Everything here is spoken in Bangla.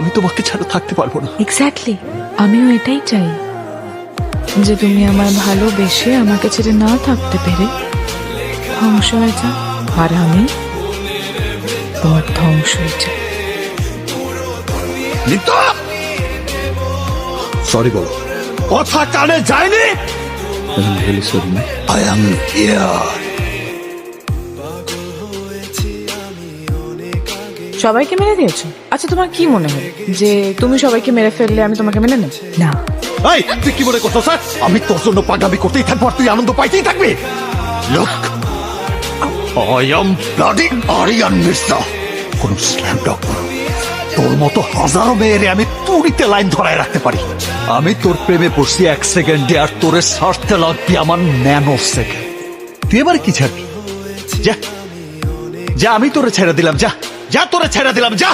আমি তোমাকে ছাড়া থাকতে পারবো না। এক্স্যাক্টলি, আমিও এটাই চাই যে তুমি আমার ভালোবেসে আমাকে ছেড়ে না থাকতে পেরে ধ্বংস হয়ে যাও, আর আমি তোমার ধ্বংস হয়ে যাই। নিত্যা, সরি বলো। কথা কানে যায়নি। I am here. সবাইকে মেরে দিয়েছো? আচ্ছা, তোমার কি মনে হয় যে তুমি সবাইকে মেরে ফেললে আমি তোমাকে মেনে নেব? না। এই, তুই কি মনে করছো স্যার আমি তোর জন্য পাগামি করতেই থাকবো আর তুই আনন্দ পাইতেই থাকবি? Look, I am bloody Aryan Mirza. কোন স্ল্যাম ডগ তোর মতো হাজারো মেয়েরে আমি তুড়িতে লাইন ধরায় রাখতে পারি। আমি তোর প্রেমে পড়ছি 1 সেকেন্ডে, আর তোরে ছাড়তে লাগবি আমার ন্যানো সেকেন্ড। তুই এবার কি ছাড়বি? যা যা, আমি তোরে ছেড়ে দিলাম, যা যা, তোরে ছেড়ে দিলাম, যা।